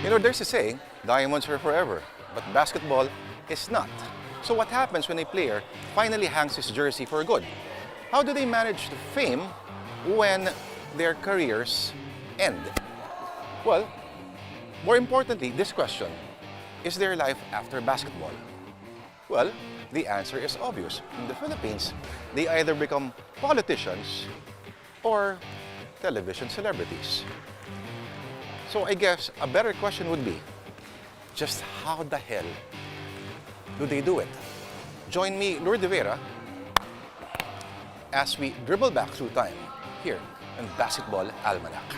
You know, there's a saying, diamonds are forever, but basketball is not. So what happens when a player finally hangs his jersey for good? How do they manage the fame when their careers end? Well, more importantly, this question, is there life after basketball? Well, the answer is obvious. In the Philippines, they either become politicians or television celebrities. So I guess a better question would be, just how the hell do they do it? Join me, Lourdes Vera, as we dribble back through time here on Basketball Almanac.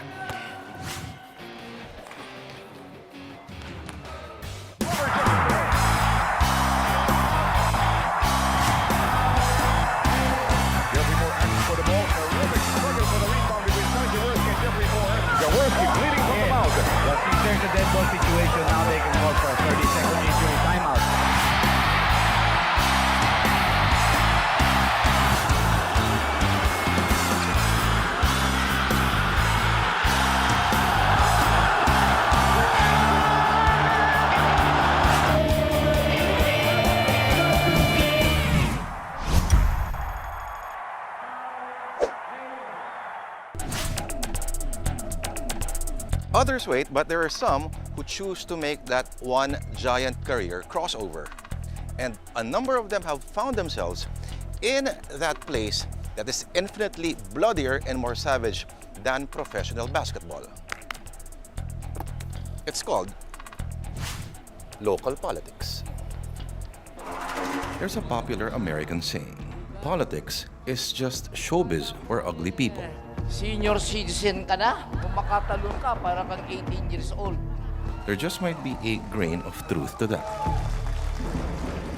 There's a dead ball situation now. They can call for a 30-second injury timeout. Others wait, but there are some who choose to make that one giant career crossover. And a number of them have found themselves in that place that is infinitely bloodier and more savage than professional basketball. It's called local politics. There's a popular American saying, politics is just showbiz for ugly people. Senior citizen ka na? Kung makatalon ka, para kang 18 years old. There just might be a grain of truth to that.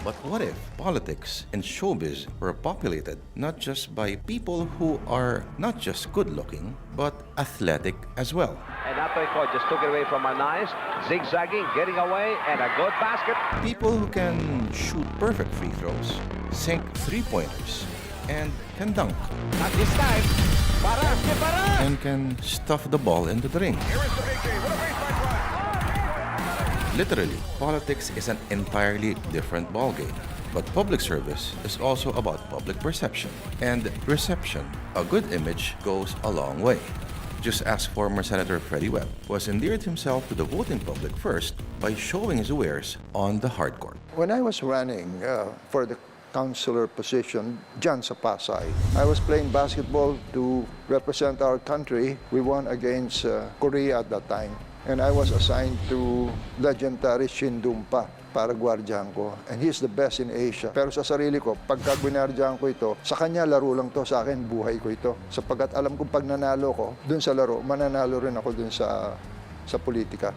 But what if politics and showbiz were populated not just by people who are not just good-looking, but athletic as well? And Atoy just took it away from Anais, zigzagging, getting away, and a good basket. People who can shoot perfect free throws, sink three-pointers, and can dunk. Not this time. And can stuff the ball into the ring. Literally, politics is an entirely different ballgame. But public service is also about public perception. And reception, a good image, goes a long way. Just ask former Senator Freddie Webb, who has endeared himself to the voting public first by showing his wares on the hardcourt. When I was running for the councilor position dyan sa Pasay, I was playing basketball to represent our country. We won against Korea at that time. And I was assigned to legendary Shin Dumpa para gwardiyan ko. And he's the best in Asia. Pero sa sarili ko, pagka gwardyan ko ito, sa kanya laro lang to, sa akin buhay ko ito. Sapagkat alam kong pag nanalo ko, dun sa laro, mananalo rin ako dun sa politika.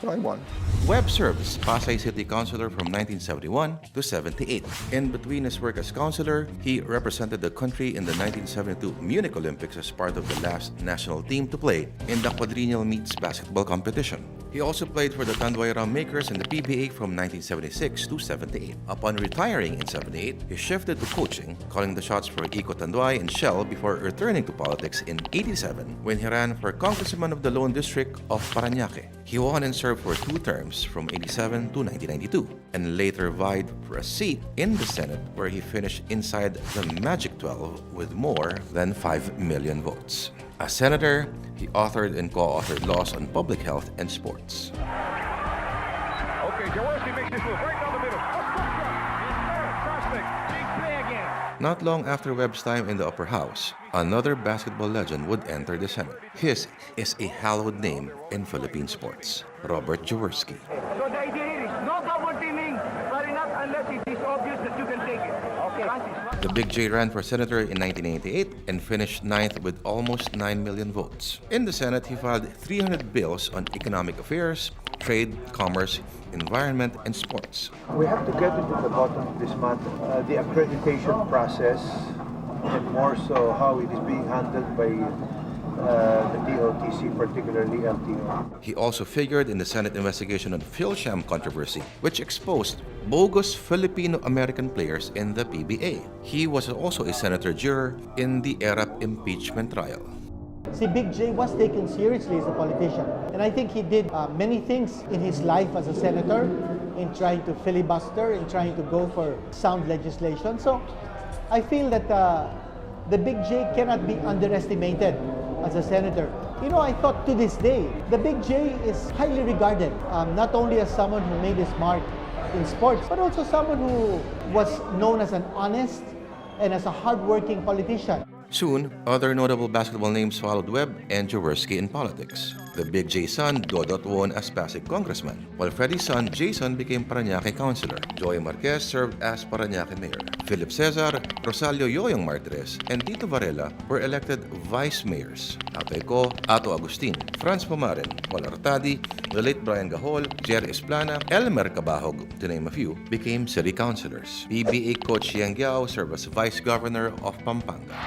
So I won. Webb served as Pasay City Councilor from 1971 to 78. In between his work as councilor, he represented the country in the 1972 Munich Olympics as part of the last national team to play in the quadrennial meets basketball competition. He also played for the Tanduay Ram Makers in the PBA from 1976 to 78. Upon retiring in 78, he shifted to coaching, calling the shots for Eco Tanduay and Shell before returning to politics in 87 when he ran for Congressman of the Lone District of Parañaque. He won and served for 2 terms from 87 to 1992 and later vied for a seat in the Senate where he finished inside the Magic 12 with more than 5 million votes. As senator, he authored and co-authored laws on public health and sports. Okay, Jaworski makes this move right down the middle. Prospect, big play again. Not long after Webb's time in the upper house, another basketball legend would enter the Senate. His is a hallowed name in Philippine sports, Robert Jaworski. So the idea here is no double teaming, but not unless it is obvious that you can take it. Okay. The Big J ran for senator in 1988 and finished 9th with almost 9 million votes. In the Senate, he filed 300 bills on economic affairs, trade, commerce, environment, and sports. We have to get into the bottom of this matter, the accreditation process, and more so how it is being handled by the DOTC, particularly LTO. He also figured in the Senate investigation on PhilSham controversy, which exposed bogus Filipino-American players in the PBA. He was also a senator juror in the ERAP impeachment trial. si Big J was taken seriously as a politician. And I think he did many things in his life as a senator, in trying to filibuster, in trying to go for sound legislation. So I feel that the Big J cannot be underestimated as a senator. You know, I thought to this day, the Big J is highly regarded, not only as someone who made his mark in sports, but also someone who was known as an honest and as a hardworking politician. Soon, other notable basketball names followed Webb and Jaworski in politics. The Big J's son, Dodot, won as Pasig congressman, while Freddie's son, Jason, became Parañaque councilor. Joey Marquez served as Parañaque mayor. Philip Cesar, Rosalio Yoyong Martires, and Tito Varela were elected vice mayors. Tatay ko, Ato Agustin, Franz Pumaren, Paul Artadi, the late Brian Gahol, Jerry Esplana, Elmer Cabahog, to name a few, became city councilors. PBA coach Yang Yao served as vice governor of Pampanga.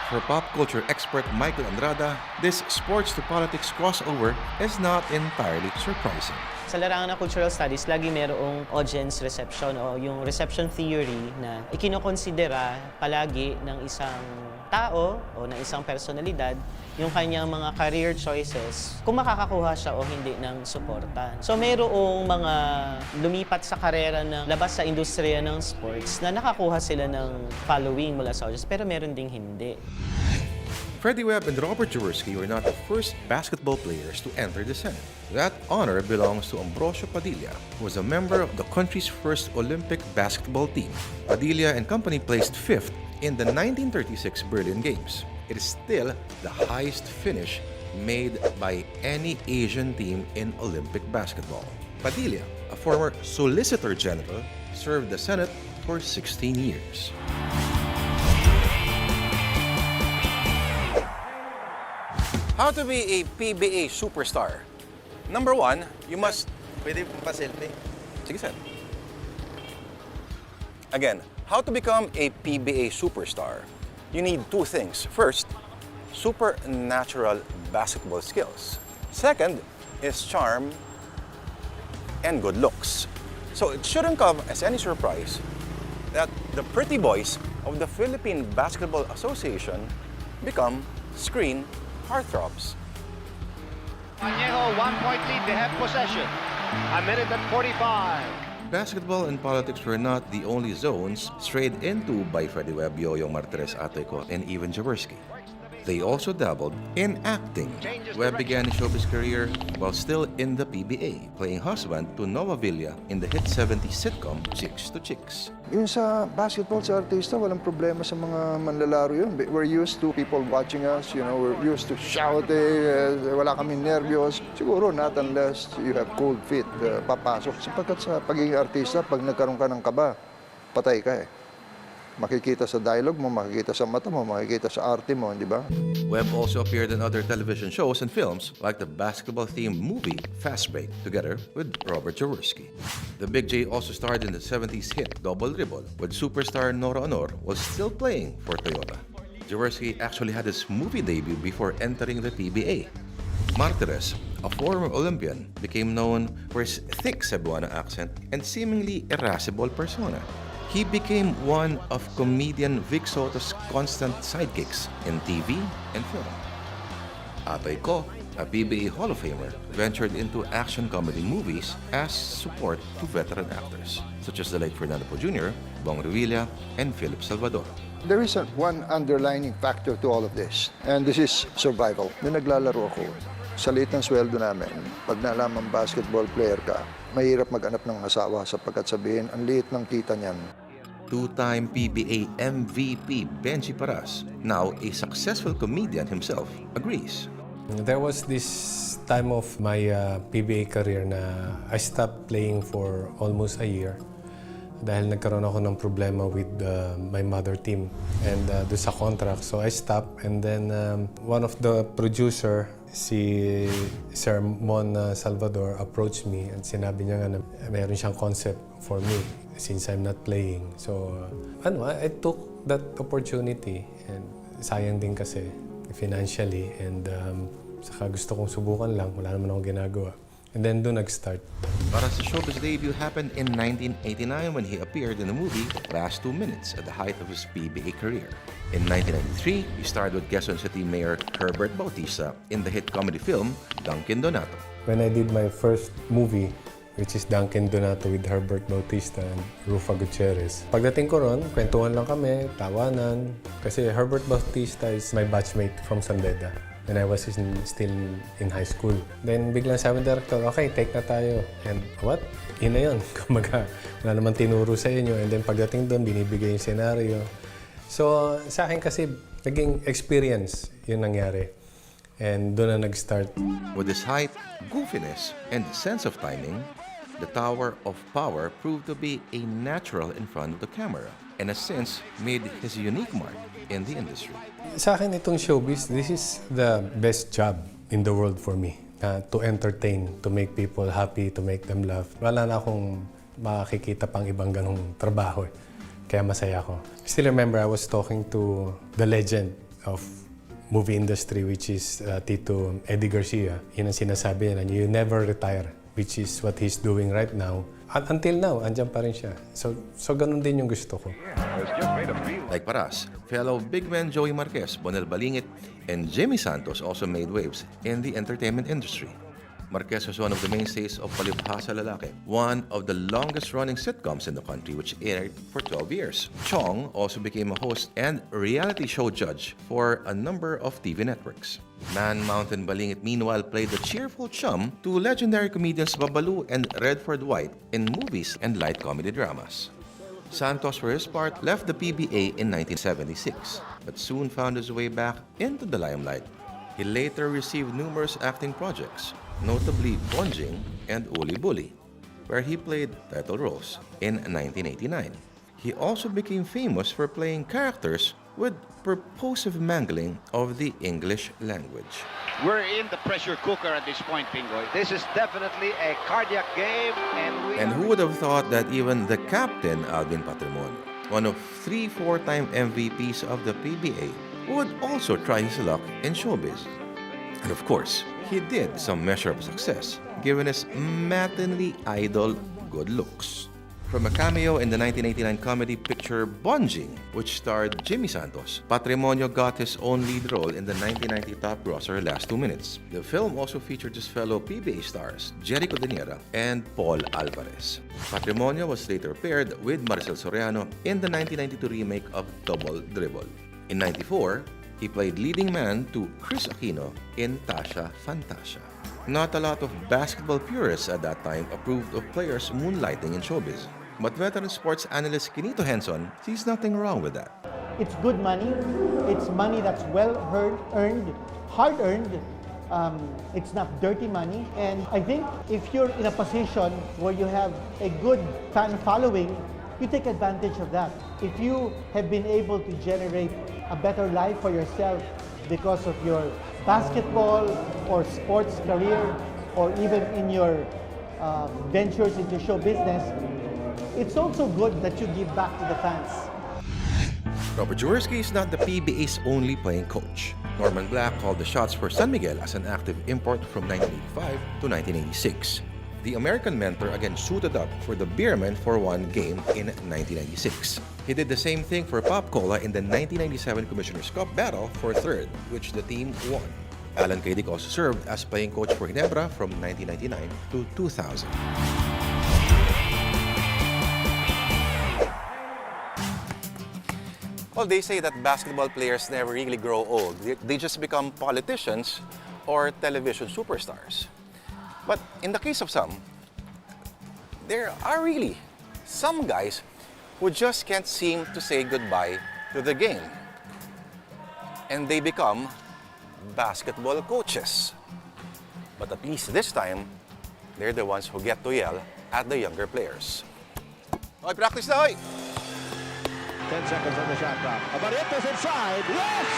For pop culture expert Michael Andrada, this sports to politics crossover is not entirely surprising. Sa larangan ng cultural studies, lagi merong audience reception o yung reception theory na ikinokonsidera palagi ng isang tao o ng isang personalidad yung kanyang mga career choices kung makakakuha siya o hindi ng suporta. So mayroong mga lumipat sa karera ng labas sa industriya ng sports na nakakuha sila ng following mula sa audience pero meron ding hindi. Freddie Webb and Robert Jaworski were not the first basketball players to enter the Senate. That honor belongs to Ambrosio Padilla, who was a member of the country's first Olympic basketball team. Padilla and company placed 5th in the 1936 Berlin Games. It is still the highest finish made by any Asian team in Olympic basketball. Padilla, a former Solicitor General, served the Senate for 16 years. How to be a PBA superstar? Number 1, you must... Pwede pa selfie? Sige, sir. Again, how to become a PBA superstar? You need 2 things. First, supernatural basketball skills. Second is charm and good looks. So it shouldn't come as any surprise that the pretty boys of the Philippine Basketball Association become screen heartthrobs. Añejo, 1-point lead, they have possession. A minute and 45. Basketball and politics were not the only zones strayed into by Freddie Webb, Yoyong Martires, Ateko, and even Jaworski. They also dabbled in acting. Webb began his showbiz career while still in the PBA, playing husband to Nova Villa in the hit 70s sitcom Chicks to Chicks. Yung sa basketball, sa artista, walang problema sa mga manlalaro yun. We're used to people watching us, you know, we're used to shouting, wala kami nervyos. Siguro not unless you have cold feet, papasok. Sapagkat sa pagiging artista, pag nagkaroon ka ng kaba, patay ka eh. Makikita sa dialogue mo, makikita sa mata mo, makikita sa arte mo, di ba? Webb also appeared in other television shows and films like the basketball-themed movie Fast Break, together with Robert Jaworski. The Big J also starred in the 70s hit Double Dribble with superstar Nora Honor while still playing for Toyota. Jaworski actually had his movie debut before entering the PBA. Martires, a former Olympian, became known for his thick Cebuano accent and seemingly irascible persona. He became one of comedian Vic Soto's constant sidekicks in TV and film. Atay ko, a PBA Hall of Famer, ventured into action comedy movies as support to veteran actors, such as the late Fernando Po Jr., Bong Revilla, and Philip Salvador. There is one underlining factor to all of this, and this is survival. Nung naglalaro ako, sa liit ng sweldo namin, pag nalaman basketball player ka, mahirap mag-anap ng asawa sapagkat sabihin, ang liit ng kita niyan. Two-time PBA MVP Benji Paras, now a successful comedian himself, agrees. There was this time of my PBA career na I stopped playing for almost a year dahil nagkaroon ako ng problema with my mother team and do sa contract. So I stopped and then one of the producer, si Sir Mon Salvador, approached me and sinabi niya nga na mayroon siyang concept for me since I'm not playing. So I took that opportunity and sayang din kasi financially and saka gusto kong subukan lang, wala naman akong ginagawa. And then doon nag-start. Para sa showbiz debut happened in 1989 when he appeared in the movie Last 2 Minutes at the height of his PBA career. In 1993, he starred with Quezon City Mayor Herbert Bautista in the hit comedy film Dunkin' Donato. When I did my first movie, which is Dunkin' Donato with Herbert Bautista and Rufa Gutierrez. Pagdating ko ron, kwentuhan lang kami, tawanan. Kasi Herbert Bautista is my batchmate from San Beda. And I was still in high school. Then biglang sabi ng director, okay, take na tayo. And what? Yun na yun. Kumaga, wala naman tinuro sa inyo. And then pagdating doon, binibigay yung senaryo. So sa akin kasi, naging experience yung nangyari. And doon na nag-start. With his height, goofiness, and sense of timing, the Tower of Power proved to be a natural in front of the camera and has since made his unique mark in the industry. Sa akin itong showbiz, this is the best job in the world for me. To entertain, to make people happy, to make them laugh. Wala na akong makikita pang ibang ganong trabaho. Kaya masaya ako. Still remember, I was talking to the legend of movie industry, which is Tito Eddie Garcia. Yun ang sinasabi niya, you never retire, which is what he's doing right now. At until now, andyan pa rin siya. So ganun din yung gusto ko. Like Paras, fellow big men Joey Marquez, Bonel Balingit, and Jimmy Santos also made waves in the entertainment industry. Marquez was one of the mainstays of Palibhasa Lalaki, one of the longest-running sitcoms in the country, which aired for 12 years. Chong also became a host and reality show judge for a number of TV networks. Man Mountain Balingit, meanwhile, played the cheerful chum to legendary comedians Babalu and Redford White in movies and light comedy dramas. Santos, for his part, left the PBA in 1976, but soon found his way back into the limelight. He later received numerous acting projects, notably Bonjing and Uli Bully, where he played title roles in 1989. He also became famous for playing characters with purposive mangling of the English language. We're in the pressure cooker at this point, Pingoy. This is definitely a cardiac game, And who would have thought that even the captain, Alvin Patrimonio, one of 3 four-time MVPs of the PBA, would also try his luck in showbiz. And of course, he did some measure of success, given his mattingly idol good looks. From a cameo in the 1989 comedy picture Bonjing, which starred Jimmy Santos, Patrimonio got his own lead role in the 1990 top grosser Last 2 Minutes. The film also featured his fellow PBA stars, Jericho Deniera and Paul Alvarez. Patrimonio was later paired with Maricel Soriano in the 1992 remake of Double Dribble. In 1994, he played leading man to Chris Aquino in Tasha Fantasia. Not a lot of basketball purists at that time approved of players moonlighting in showbiz. But veteran sports analyst Kinito Henson sees nothing wrong with that. It's good money. It's money that's well earned, hard earned. It's not dirty money. And I think if you're in a position where you have a good fan following, you take advantage of that. If you have been able to generate a better life for yourself because of your basketball or sports career, or even in your ventures into show business, it's also good that you give back to the fans. Robert Jaworski is not the PBA's only playing coach. Norman Black called the shots for San Miguel as an active import from 1985 to 1986. The American mentor again suited up for the Beermen for one game in 1996. He did the same thing for Pop Cola in the 1997 Commissioner's Cup battle for third, which the team won. Alan Cadic also served as playing coach for Ginebra from 1999 to 2000. Well, they say that basketball players never really grow old. They just become politicians or television superstars. But in the case of some, there are really some guys who just can't seem to say goodbye to the game. And they become basketball coaches. But at least this time, they're the ones who get to yell at the younger players. Hoy, practice na, hoy! 10 seconds on the shot clock. Abarientos inside. Yes!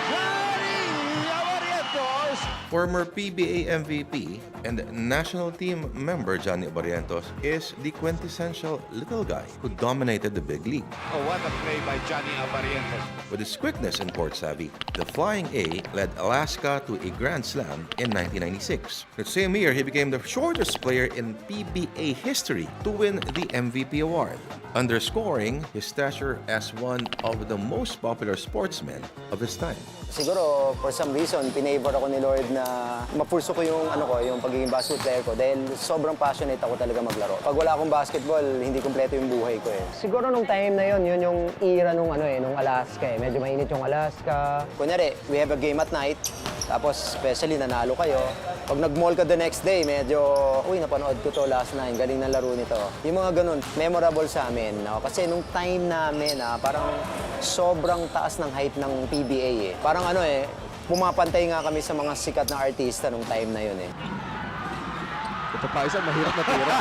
Johnny Abarientos! Former PBA MVP and national team member Johnny Barrientos is the quintessential little guy who dominated the big league. Oh, what a play by Johnny Abarientos. With his quickness and court savvy, the Flying A led Alaska to a Grand Slam in 1996. That same year, he became the shortest player in PBA history to win the MVP award, underscoring his stature as one of the most popular sportsmen of his time. Siguro, for some reason, pinavor ako ni Lord na mapurso ko yung pagiging basketball player ko dahil sobrang passionate ako talaga maglaro. Pag wala akong basketball, hindi kumpleto yung buhay ko eh. Siguro nung time na yun yung era nung Alaska eh. Medyo mainit yung Alaska. Kunyari, we have a game at night, tapos especially nanalo kayo. Pag nag-mall ka the next day, medyo, uy, napanood ko to last night, galing ng laro nito. Yung mga ganun, memorable sa amin. No? Kasi nung time namin, parang sobrang taas ng hype ng PBA eh. Parang pumapantay nga kami sa mga sikat na artista nung time na yun eh. Ito pa isa, mahirap na tira.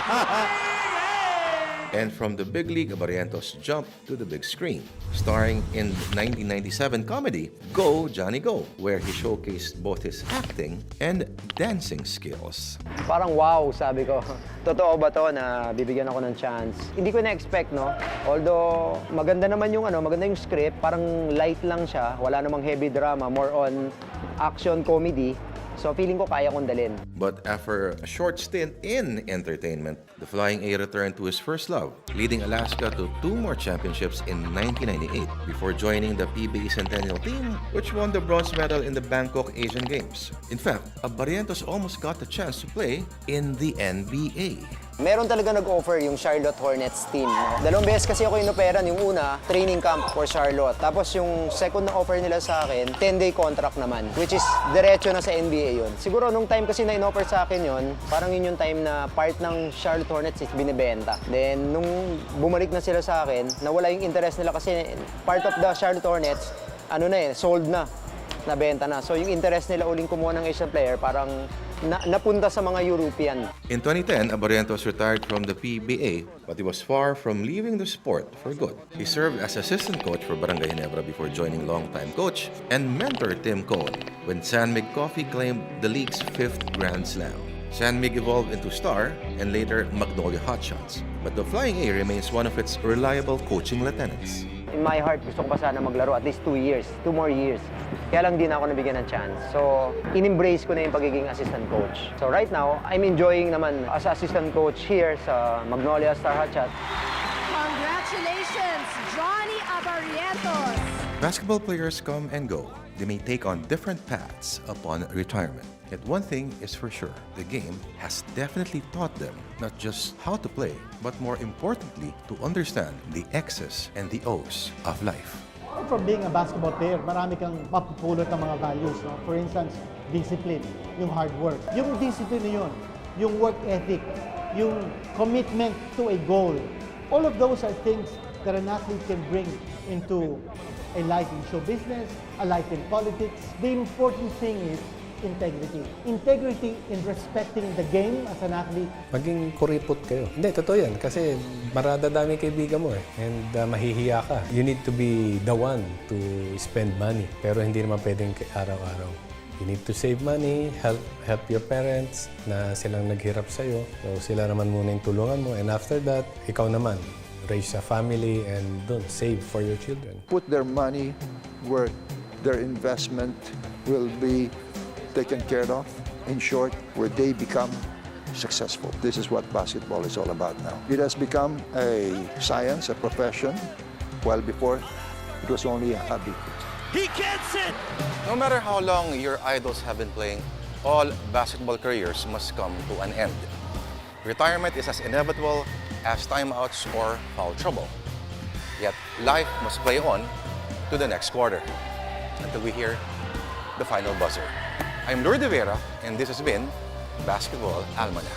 And from the big league, Barrientos jumped to the big screen, starring in the 1997 comedy Go, Johnny Go, where he showcased both his acting and dancing skills. Parang wow, sabi ko. Totoo ba to na bibigyan ako ng chance? Hindi ko na-expect, no? Although, maganda naman maganda yung script. Parang light lang siya. Wala namang heavy drama. More on action comedy. So, feeling ko kaya kong dalhin. But after a short stint in entertainment, the Flying A returned to his first love, leading Alaska to 2 more championships in 1998 before joining the PBA Centennial team, which won the bronze medal in the Bangkok Asian Games. In fact, Barrientos almost got the chance to play in the NBA. Meron talaga nag-offer yung Charlotte Hornets team. No? 2 beses kasi ako inoperan. Yung una, training camp for Charlotte. Tapos yung second na offer nila sa akin, 10-day contract naman. Which is diretso na sa NBA yun. Siguro nung time kasi na in-offer sa akin yun, parang yun yung time na part ng Charlotte Hornets is binibenta. Then nung bumalik na sila sa akin, nawala yung interest nila kasi part of the Charlotte Hornets, sold na. Nabenta na. So yung interest nila uling kumuha ng Asian player, parang napunta sa mga European. In 2010, Barrientos retired from the PBA, but he was far from leaving the sport for good. He served as assistant coach for Barangay Ginebra before joining longtime coach and mentor Tim Cohn when San Mig Coffee claimed the league's 5th Grand Slam. San Mig evolved into Star and later Magnolia Hotshots, but the Flying A remains one of its reliable coaching lieutenants. In my heart, gusto ko pa sana maglaro at least 2 more years. Kaya lang di na ako nabigyan ng chance. So, in-embrace ko na yung pagiging assistant coach. So right now, I'm enjoying naman as assistant coach here sa Magnolia Star Hotshots. Congratulations, Johnny Abarientos! Basketball players come and go. They may take on different paths upon retirement. Yet one thing is for sure, the game has definitely taught them not just how to play, but more importantly, to understand the X's and the O's of life. From being a basketball player, marami kang mapupulot ng mga values. No? For instance, discipline, yung hard work. Yung discipline na yun, yung work ethic, yung commitment to a goal. All of those are things that an athlete can bring into a life in show business, a life in politics. The important thing is integrity. Integrity in respecting the game as an athlete. Maging kuripot kayo. Hindi, totoo yan. Kasi maradadami kaibigan mo eh. And mahihiya ka. You need to be the one to spend money. Pero hindi naman pwedeng araw-araw. You need to save money, help your parents na silang naghirap sa'yo. So sila naman muna yung tulungan mo. And after that, ikaw naman. Raise a family and don't save for your children. Put their money where their investment will be taken care of, in short, where they become successful. This is what basketball is all about now. It has become a science, a profession, while before it was only a hobby. He gets it! No matter how long your idols have been playing, all basketball careers must come to an end. Retirement is as inevitable as timeouts or foul trouble. Yet life must play on to the next quarter until we hear the final buzzer. I'm Lourdes Vera, and this has been Basketball Almanac.